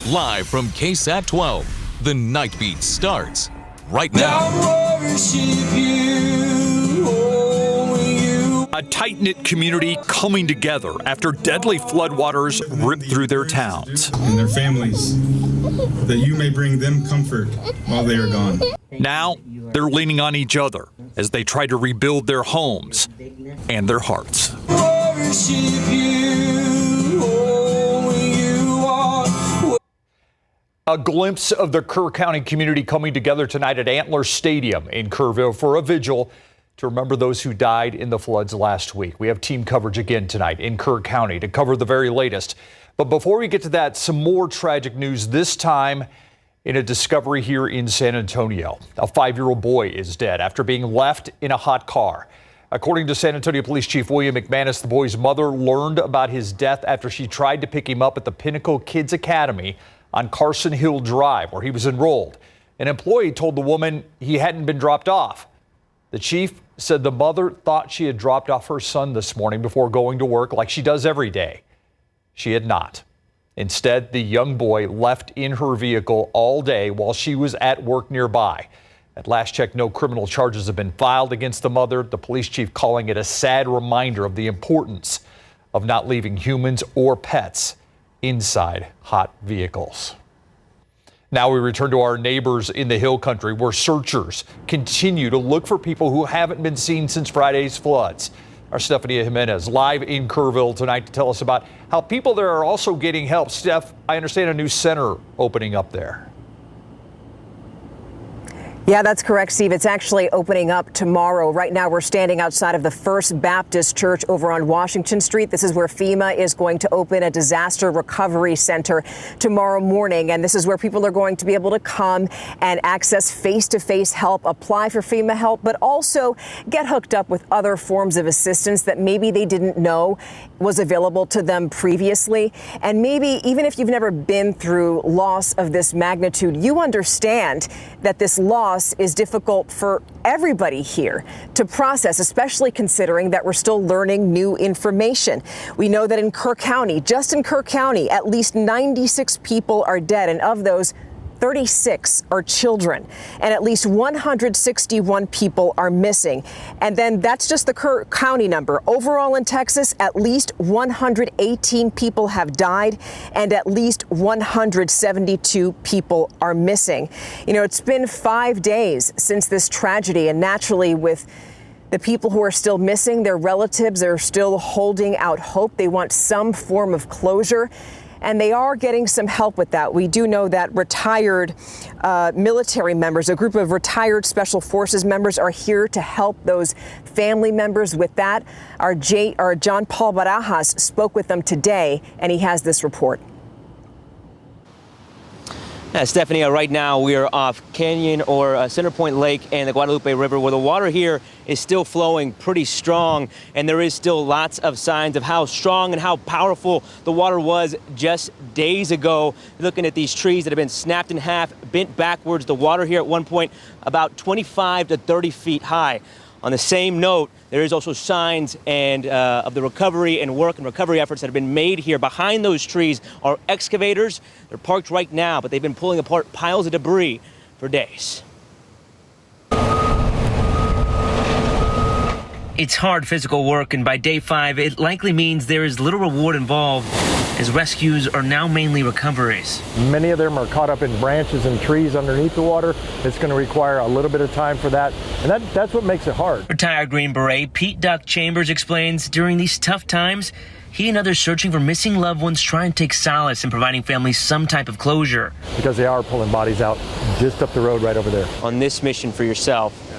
Live from KSAT 12, the Nightbeat starts right now. A tight-knit community coming together after deadly floodwaters ripped through their towns. And their families, that you may bring them comfort while they are gone. Now, they're leaning on each other as they try to rebuild their homes and their hearts. A glimpse of the Kerr County community coming together tonight at Antler Stadium in Kurville for a vigil to remember those who died in the floods last week. We have team coverage again tonight in Kerr County to cover the very latest. But before we get to that, some more tragic news, this time in a discovery here in San Antonio. A 5-year-old boy is dead after being left in a hot car. According to San Antonio Police Chief William McManus, the boy's mother learned about his death after she tried to pick him up at the Pinnacle Kids Academy on Carson Hill Drive, where he was enrolled. An employee told the woman he hadn't been dropped off. The chief said the mother thought she had dropped off her son this morning before going to work like she does every day. She had not. Instead, the young boy left in her vehicle all day while she was at work nearby. At last check, no criminal charges have been filed against the mother. The police chief calling it a sad reminder of the importance of not leaving humans or pets inside hot vehicles. Now we return to our neighbors in the Hill Country, where searchers continue to look for people who haven't been seen since Friday's floods. Our Stephanie Jimenez live in Kurville tonight to tell us about how people there are also getting help. Steph, I understand a new center opening up there. Yeah, that's correct, Steve. It's actually opening up tomorrow. Right now, we're standing outside of the First Baptist Church over on Washington Street. This is where FEMA is going to open a disaster recovery center tomorrow morning. And this is where people are going to be able to come and access face-to-face help, apply for FEMA help, but also get hooked up with other forms of assistance that maybe they didn't know was available to them previously. And maybe even if you've never been through loss of this magnitude, you understand that this loss is difficult for everybody here to process, especially considering that we're still learning new information. We know that in Kerr County, just in Kerr County, at least 96 people are dead, and of those, 36 are children, and at least 161 people are missing. And then that's just the Kerr County number. Overall in Texas, at least 118 people have died, and at least 172 people are missing. You know, it's been 5 days since this tragedy, and naturally, with the people who are still missing, their relatives are still holding out hope. They want some form of closure, and they are getting some help with that. We do know that retired military members, a group of retired Special Forces members, are here to help those family members with that. Our John Paul Barajas spoke with them today, and he has this report. Stephanie, right now we are off Canyon or Center Point Lake and the Guadalupe River, where the water here is still flowing pretty strong, and there is still lots of signs of how strong and how powerful the water was just days ago. Looking at these trees that have been snapped in half, bent backwards, the water here at one point about 25 to 30 feet high. On the same note, there is also signs and of the recovery and work and recovery efforts that have been made here. Behind those trees are excavators. They're parked right now, but they've been pulling apart piles of debris for days. It's hard physical work, and by day 5, it likely means there is little reward involved, as rescues are now mainly recoveries. Many of them are caught up in branches and trees underneath the water. It's going to require a little bit of time for that, and that's what makes it hard. Retired Green Beret Pete Duck Chambers explains during these tough times, he and others searching for missing loved ones try and take solace in providing families some type of closure. Because they are pulling bodies out just up the road right over there. On this mission for yourself,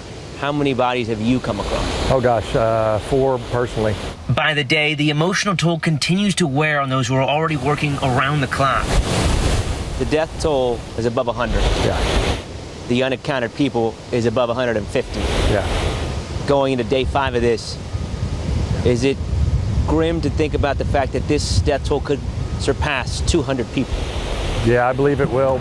how many bodies have you come across? Oh gosh, 4 personally. By the day, the emotional toll continues to wear on those who are already working around the clock. The death toll is above 100. Yeah. The unaccounted people is above 150. Yeah. Going into day 5 of this, is it grim to think about the fact that this death toll could surpass 200 people? Yeah, I believe it will.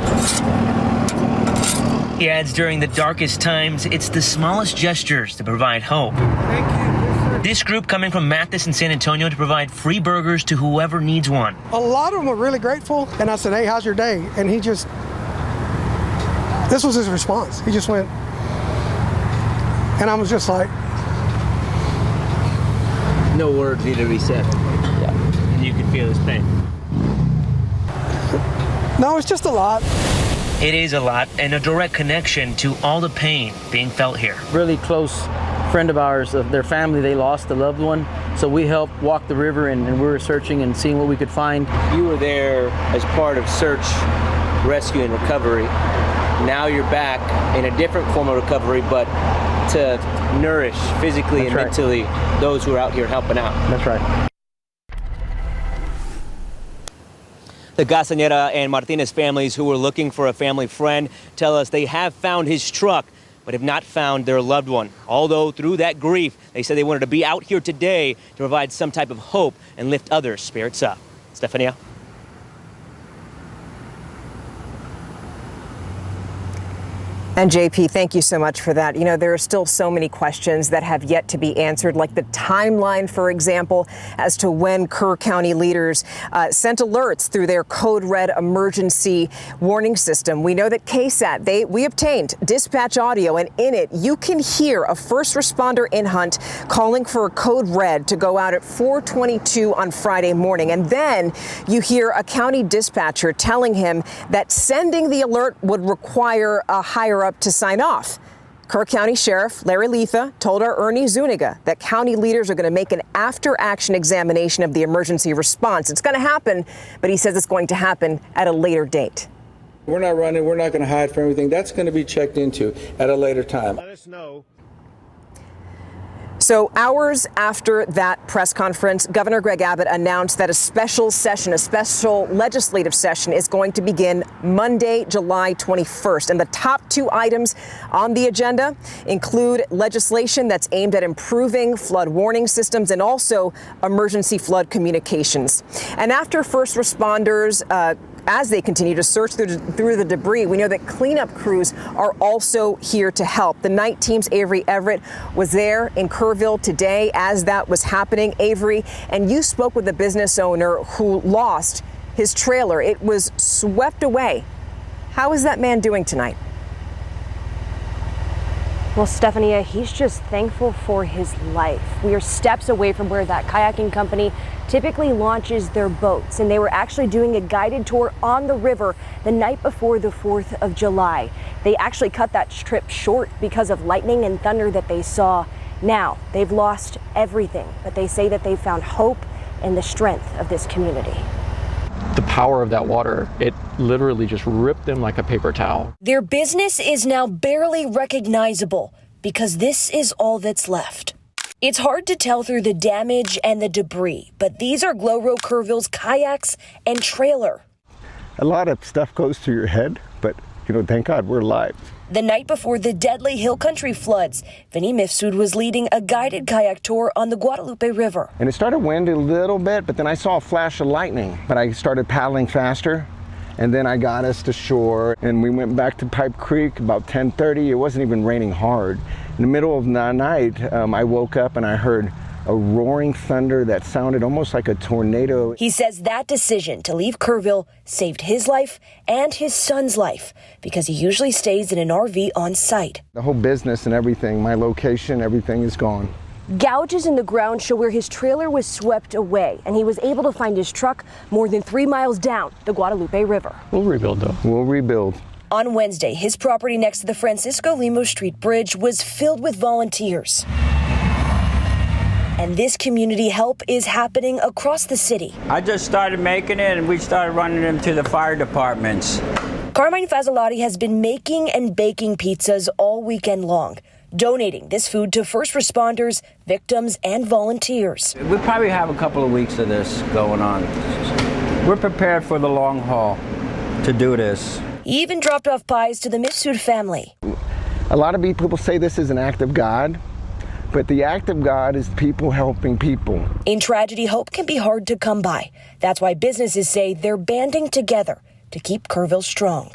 He adds, during the darkest times, it's the smallest gestures that provide hope. Thank you. This group coming from Mathis and San Antonio to provide free burgers to whoever needs one. A lot of them are really grateful, and I said, hey, how's your day? And this was his response. He just went, and I was just like, no words need to be said. Yeah. And you can feel his pain. no, it's just a lot. It is a lot, and a direct connection to all the pain being felt here. Really close friend of ours, of their family, they lost a loved one. So we helped walk the river and we were searching and seeing what we could find. You were there as part of search, rescue, and recovery. Now you're back in a different form of recovery, but to nourish physically and mentally those who are out here helping out. That's right. The Gazzanera and Martinez families who were looking for a family friend tell us they have found his truck, but have not found their loved one. Although through that grief, they said they wanted to be out here today to provide some type of hope and lift others' spirits up. Stefania? And JP, thank you so much for that. You know, there are still so many questions that have yet to be answered, like the timeline, for example, as to when Kerr County leaders sent alerts through their code red emergency warning system. We know that KSAT, we obtained dispatch audio, and in it, you can hear a first responder in Hunt calling for a code red to go out at 4:22 on Friday morning. And then you hear a county dispatcher telling him that sending the alert would require a higher up to sign off. Kerr County Sheriff Larry Letha told our Ernie Zuniga that county leaders are going to make an after-action examination of the emergency response. It's going to happen, but he says it's going to happen at a later date. We're not running. We're not going to hide from everything. That's going to be checked into at a later time. Let us know. So hours after that press conference, Governor Greg Abbott announced that a special legislative session is going to begin Monday, July 21st. And the top two items on the agenda include legislation that's aimed at improving flood warning systems and also emergency flood communications. And after first responders, as they continue to search through the debris, we know that cleanup crews are also here to help. The night team's Avery Everett was there in Kurville today as that was happening. Avery, and you spoke with a business owner who lost his trailer. It was swept away. How is that man doing tonight? Well, Stefania, he's just thankful for his life. We are steps away from where that kayaking company typically launches their boats, and they were actually doing a guided tour on the river the night before the 4th of July. They actually cut that trip short because of lightning and thunder that they saw. Now, they've lost everything, but they say that they found hope in the strength of this community. The power of that water, it literally just ripped them like a paper towel. Their business is now barely recognizable because this is all that's left. It's hard to tell through the damage and the debris, but these are Glowrow Kurville's kayaks and trailer. A lot of stuff goes through your head, but thank God we're alive. The night before the deadly Hill Country floods, Vinny Mifsud was leading a guided kayak tour on the Guadalupe River. And it started winding a little bit, but then I saw a flash of lightning. But I started paddling faster, and then I got us to shore, and we went back to Pipe Creek about 10:30. It wasn't even raining hard. In the middle of the night, I woke up and I heard a roaring thunder that sounded almost like a tornado. He says that decision to leave Kurville saved his life and his son's life because he usually stays in an RV on site. The whole business and everything, my location, everything is gone. Gouges in the ground show where his trailer was swept away, and he was able to find his truck more than 3 miles down the Guadalupe River. We'll rebuild, though. We'll rebuild. On Wednesday, his property next to the Francisco Limo Street Bridge was filled with volunteers. And this community help is happening across the city. I just started making it, and we started running them to the fire departments. Carmine Fazzolati has been making and baking pizzas all weekend long, donating this food to first responders, victims, and volunteers. We probably have a couple of weeks of this going on. We're prepared for the long haul to do this. He even dropped off pies to the Mifsud family. A lot of people say this is an act of God, but the act of God is people helping people. In tragedy, hope can be hard to come by. That's why businesses say they're banding together to keep Kurville strong.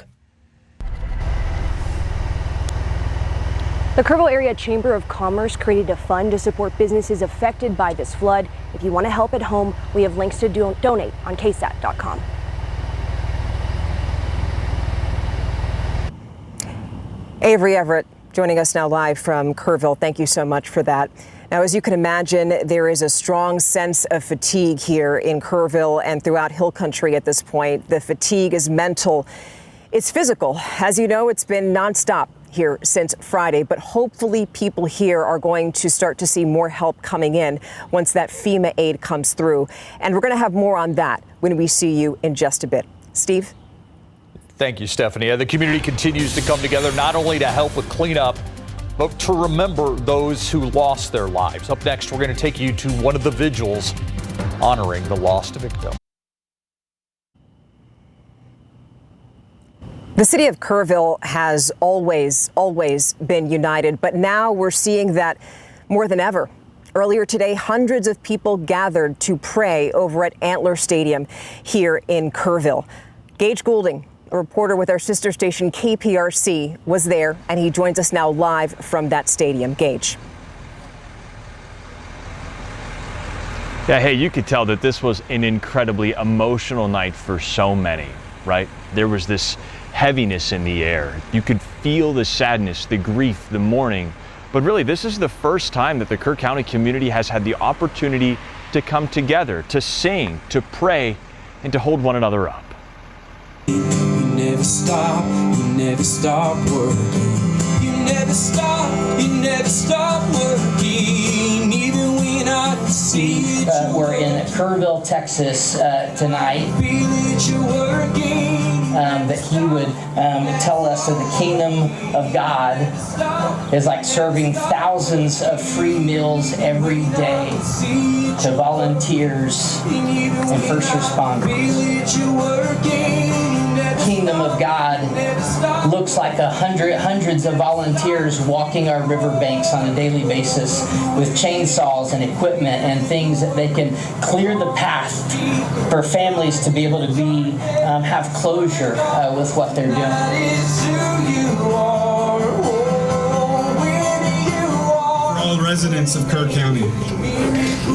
The Kurville Area Chamber of Commerce created a fund to support businesses affected by this flood. If you want to help at home, we have links to donate on KSAT.com. Avery Everett joining us now live from Kurville. Thank you so much for that. Now, as you can imagine, there is a strong sense of fatigue here in Kurville and throughout Hill Country at this point. The fatigue is mental. It's physical. As you know, it's been nonstop here since Friday, but hopefully people here are going to start to see more help coming in once that FEMA aid comes through. And we're going to have more on that when we see you in just a bit. Steve? Thank you, Stephanie. The community continues to come together not only to help with cleanup, but to remember those who lost their lives. Up next, we're going to take you to one of the vigils honoring the lost victim. The city of Kurville has always been united, but now we're seeing that more than ever. Earlier today, hundreds of people gathered to pray over at Antler Stadium here in Kurville. Gage Goulding, a reporter with our sister station KPRC, was there, and he joins us now live from that stadium. Gage. Yeah, hey, you could tell that this was an incredibly emotional night for so many, right? There was this heaviness in the air. You could feel the sadness, the grief, the mourning. But really, this is the first time that the Kerr County community has had the opportunity to come together, to sing, to pray, and to hold one another up. You never stop working. You never stop working, even when I see it. We're in Kurville, Texas tonight. That he would tell us that the kingdom of God is like serving thousands of free meals every day to volunteers and first responders. Kingdom of God looks like hundreds of volunteers walking our riverbanks on a daily basis with chainsaws and equipment and things that they can clear the path for families to be able to have closure with what they're doing. For all residents of Kerr County,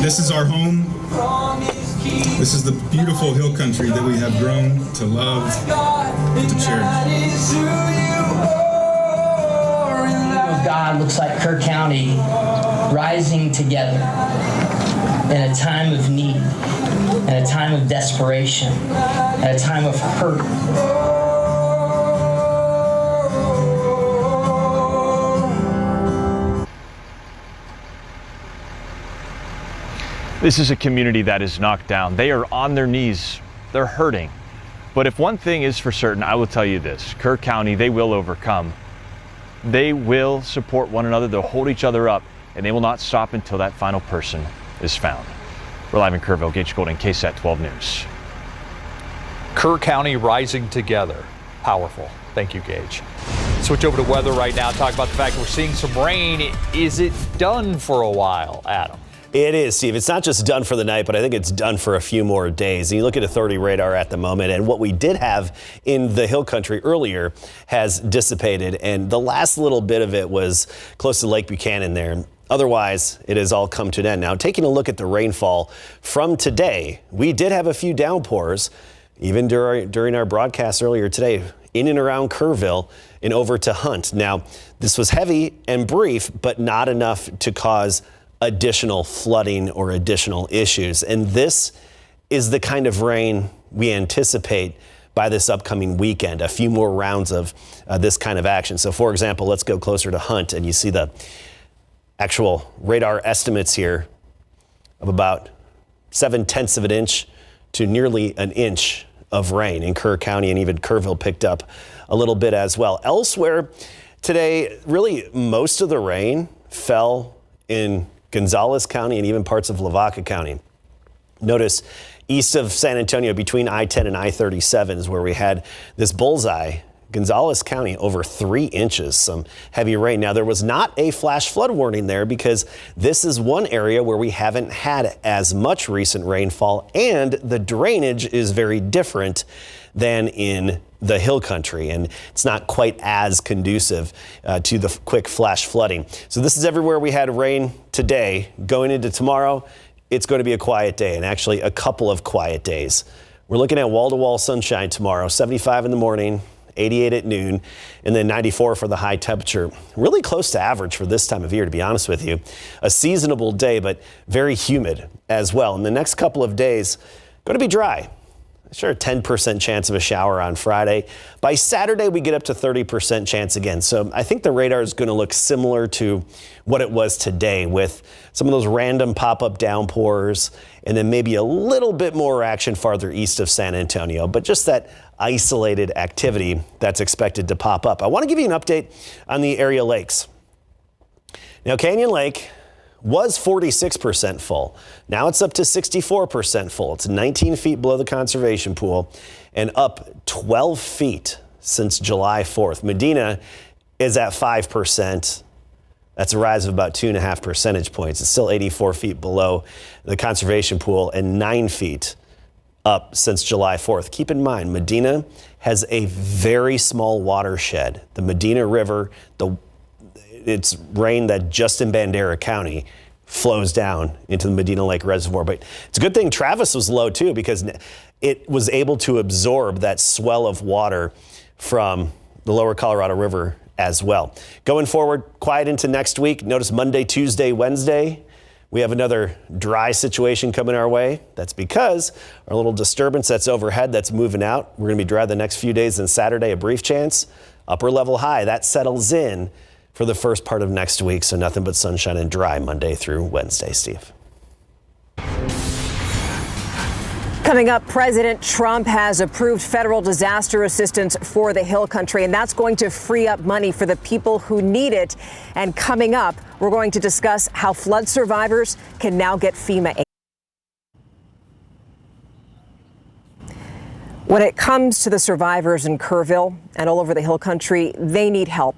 this is our home. This is the beautiful hill country that we have grown to love and to cherish. The kingdom of God looks like Kerr County rising together in a time of need, in a time of desperation, in a time of hurt. This is a community that is knocked down. They are on their knees. They're hurting. But if one thing is for certain, I will tell you this. Kerr County, they will overcome. They will support one another. They'll hold each other up, and they will not stop until that final person is found. We're live in Kurville. Gage Goulding, KSAT 12 News. Kerr County rising together. Powerful. Thank you, Gage. Switch over to weather right now. Talk about the fact we're seeing some rain. Is it done for a while, Adam? It is, Steve. It's not just done for the night, but I think it's done for a few more days. And you look at authority radar at the moment, and what we did have in the hill country earlier has dissipated, and the last little bit of it was close to Lake Buchanan there. Otherwise, it has all come to an end. Now, taking a look at the rainfall from today, we did have a few downpours, even during our broadcast earlier today, in and around Kurville and over to Hunt. Now, this was heavy and brief, but not enough to cause additional flooding or additional issues. And this is the kind of rain we anticipate by this upcoming weekend, a few more rounds of this kind of action. So for example, let's go closer to Hunt, and you see the actual radar estimates here of about 7/10 of an inch to nearly an inch of rain in Kerr County, and even Kurville picked up a little bit as well. Elsewhere today, really most of the rain fell in Gonzales County and even parts of Lavaca County. Notice east of San Antonio between I-10 and I-37 is where we had this bullseye. Gonzales County over 3 inches, some heavy rain. Now there was not a flash flood warning there because this is one area where we haven't had as much recent rainfall, and the drainage is very different than in the hill country, and it's not quite as conducive to the quick flash flooding. So this is everywhere we had rain today. Going into tomorrow, it's going to be a quiet day, and actually a couple of quiet days. We're looking at wall-to-wall sunshine tomorrow, 75 in the morning, 88 at noon, and then 94 for the high temperature. Really close to average for this time of year, to be honest with you. A seasonable day, but very humid as well. In the next couple of days, going to be dry. Sure, a 10% chance of a shower on Friday. By Saturday, we get up to 30% chance again. So I think the radar is going to look similar to what it was today, with some of those random pop-up downpours and then maybe a little bit more action farther east of San Antonio, but just that isolated activity that's expected to pop up. I want to give you an update on the area lakes. Now, Canyon Lake was 46% full. Now it's up to 64% full. It's 19 feet below the conservation pool and up 12 feet since July 4th. Medina is at 5%. That's a rise of about 2.5 percentage points. It's still 84 feet below the conservation pool and 9 feet up since July 4th. Keep in mind, Medina has a very small watershed. The Medina River, it's rain that just in Bandera County flows down into the Medina Lake Reservoir. But it's a good thing Travis was low too, because it was able to absorb that swell of water from the lower Colorado River as well. Going forward, quiet into next week. Notice Monday, Tuesday, Wednesday, we have another dry situation coming our way. That's because our little disturbance that's overhead that's moving out. We're going to be dry the next few days, and Saturday, a brief chance. Upper level high, that settles in for the first part of next week. So nothing but sunshine and dry Monday through Wednesday, Steve. Coming up, President Trump has approved federal disaster assistance for the Hill Country, and that's going to free up money for the people who need it. And coming up, we're going to discuss how flood survivors can now get FEMA aid. When it comes to the survivors in Kurville and all over the Hill Country, they need help.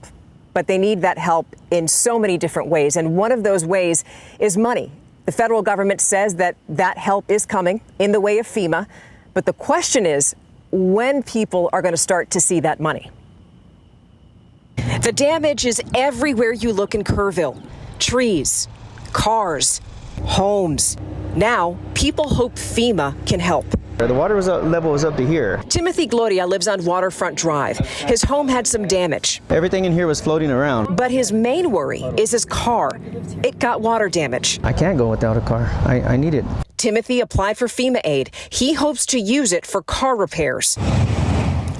But they need that help in so many different ways. And one of those ways is money. The federal government says that help is coming in the way of FEMA. But the question is when people are going to start to see that money. The damage is everywhere you look in Kerrville. Trees, cars, homes. Now, people hope FEMA can help. The water level was up to here. Timothy Gloria lives on Waterfront Drive. His home had some damage. Everything in here was floating around. But his main worry is his car. It got water damage. I can't go without a car. I need it. Timothy applied for FEMA aid. He hopes to use it for car repairs.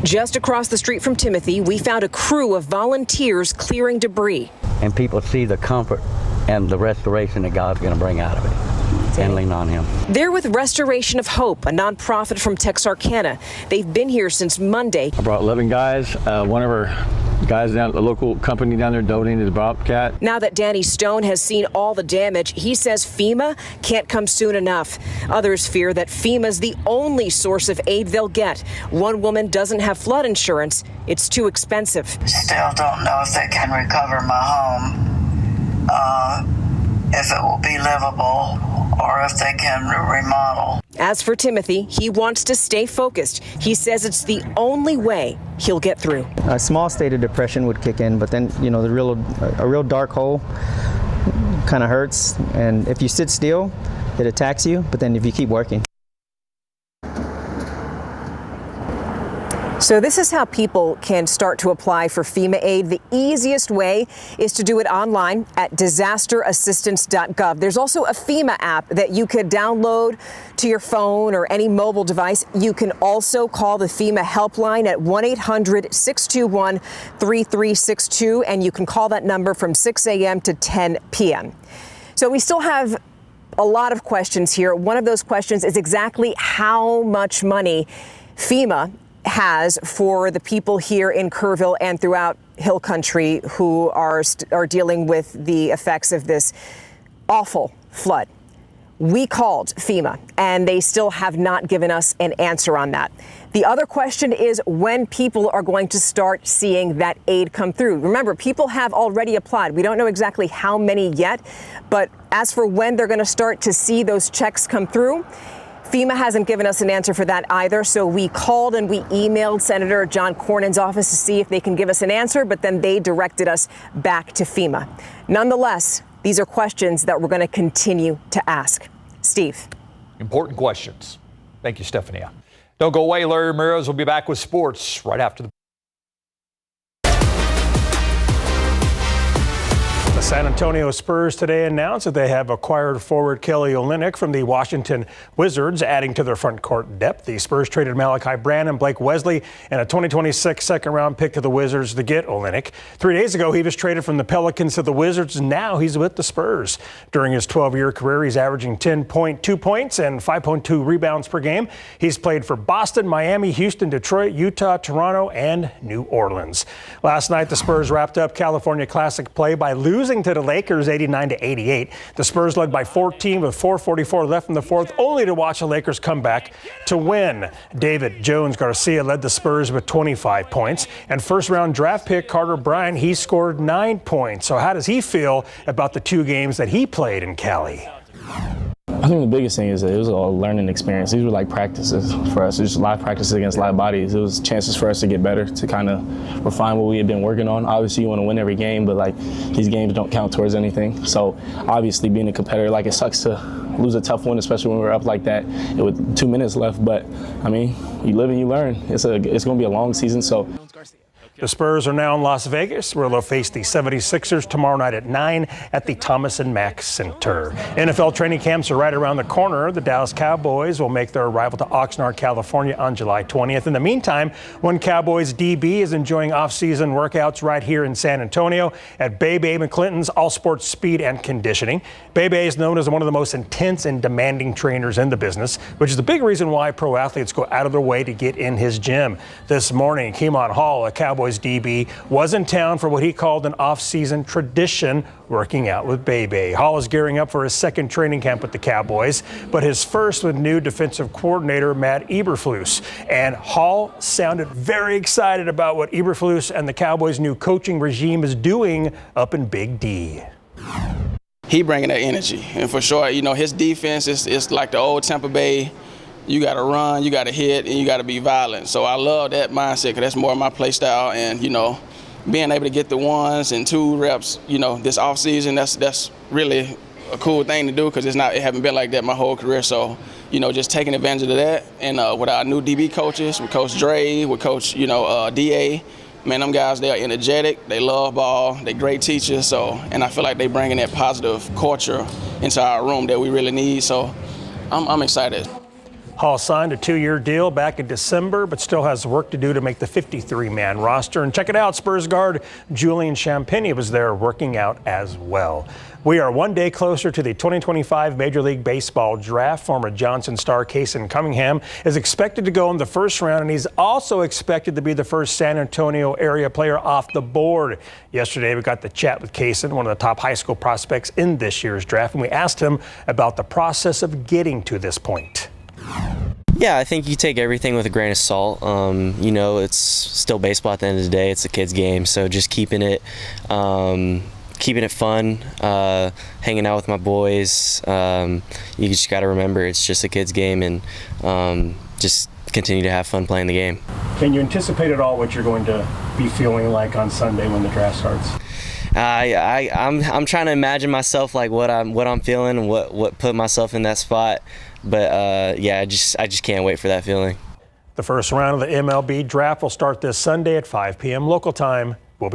Just across the street from Timothy, we found a crew of volunteers clearing debris. And people see the comfort and the restoration that God's going to bring out of it. And lean on him. They're with Restoration of Hope, a nonprofit from Texarkana. They've been here since Monday. I brought 11 guys. One of our guys down at the local company down there donated the Bobcat. Now that Danny Stone has seen all the damage, he says FEMA can't come soon enough. Others fear that FEMA's the only source of aid they'll get. One woman doesn't have flood insurance. It's too expensive. Still don't know if they can recover my home, if it will be livable, or if they can remodel. As for Timothy, he wants to stay focused. He says it's the only way he'll get through. A small state of depression would kick in, but then, a real dark hole kind of hurts. And if you sit still, it attacks you. But then if you keep working. So this is how people can start to apply for FEMA aid. The easiest way is to do it online at disasterassistance.gov. There's also a FEMA app that you could download to your phone or any mobile device. You can also call the FEMA helpline at 1-800-621-3362, and you can call that number from 6 a.m. to 10 p.m. So we still have a lot of questions here. One of those questions is exactly how much money FEMA has for the people here in Kurville and throughout Hill Country who are dealing with the effects of this awful flood. We called FEMA, and they still have not given us an answer on that. The other question is when people are going to start seeing that aid come through. Remember, people have already applied. We don't know exactly how many yet, but as for when they're going to start to see those checks come through, FEMA hasn't given us an answer for that either, so we called and we emailed Senator John Cornyn's office to see if they can give us an answer, but then they directed us back to FEMA. Nonetheless, these are questions that we're going to continue to ask. Steve. Important questions. Thank you, Stephania. Don't go away. Larry Ramirez will be back with sports right after the. The San Antonio Spurs today announced that they have acquired forward Kelly Olynyk from the Washington Wizards, adding to their front court depth. The Spurs traded Malachi Branham, Blake Wesley, and a 2026 second-round pick to the Wizards to get Olynyk. 3 days ago, he was traded from the Pelicans to the Wizards, and now he's with the Spurs. During his 12-year career, he's averaging 10.2 points and 5.2 rebounds per game. He's played for Boston, Miami, Houston, Detroit, Utah, Toronto, and New Orleans. Last night, the Spurs wrapped up California Classic play by losing to the Lakers 89-88. The Spurs led by 14 with 4:44 left in the fourth, only to watch the Lakers come back to win. David Jones Garcia led the Spurs with 25 points. And first-round draft pick Carter Bryant, he scored 9 points. So how does he feel about the 2 games that he played in Cali? I think the biggest thing is that it was a learning experience. These were like practices for us. It was just live practices against live bodies. It was chances for us to get better, to kind of refine what we had been working on. Obviously, you want to win every game, but like these games don't count towards anything. So obviously, being a competitor, like it sucks to lose a tough one, especially when we're up like that with 2 minutes left. But I mean, you live and you learn. It's going to be a long season, so. The Spurs are now in Las Vegas, where they'll face the 76ers tomorrow night at 9 at the Thomas & Mack Center. NFL training camps are right around the corner. The Dallas Cowboys will make their arrival to Oxnard, California on July 20th. In the meantime, one Cowboys DB is enjoying off-season workouts right here in San Antonio at Bebe McClinton's All Sports Speed and Conditioning. Bebe is known as one of the most intense and demanding trainers in the business, which is the big reason why pro athletes go out of their way to get in his gym. This morning, Keemon Hall, a Cowboys DB, was in town for what he called an off-season tradition, working out with Bebe. Hall is gearing up for his second training camp with the Cowboys, but his first with new defensive coordinator Matt Eberflus. And Hall sounded very excited about what Eberflus and the Cowboys' new coaching regime is doing up in Big D. He bringing that energy, and for sure, you know, his defense is like the old Tampa Bay. You got to run, you got to hit, and you got to be violent. So I love that mindset because that's more of my play style. And, you know, being able to get the 1s and 2 reps, you know, this offseason, that's really a cool thing to do because it haven't been like that my whole career. So, you know, just taking advantage of that. And with our new DB coaches, with Coach Dre, with Coach, DA, man, them guys, they are energetic. They love ball. They're great teachers. So, and I feel like they bringing that positive culture into our room that we really need. So I'm excited. Hall signed a 2-year deal back in December, but still has work to do to make the 53-man roster. And check it out, Spurs guard Julian Champagnie was there working out as well. We are one day closer to the 2025 Major League Baseball draft. Former Johnson star Kason Cunningham is expected to go in the first round, and he's also expected to be the first San Antonio area player off the board. Yesterday, we got to chat with Kason, one of the top high school prospects in this year's draft, and we asked him about the process of getting to this point. Yeah, I think you take everything with a grain of salt. You know, it's still baseball at the end of the day. It's a kid's game, so just keeping it fun, hanging out with my boys. You just got to remember it's just a kid's game, and just continue to have fun playing the game. Can you anticipate at all what you're going to be feeling like on Sunday when the draft starts? I'm trying to imagine myself like what I'm feeling and what put myself in that spot. But yeah, I just can't wait for that feeling. The first round of the MLB draft will start this Sunday at 5 p.m. local time.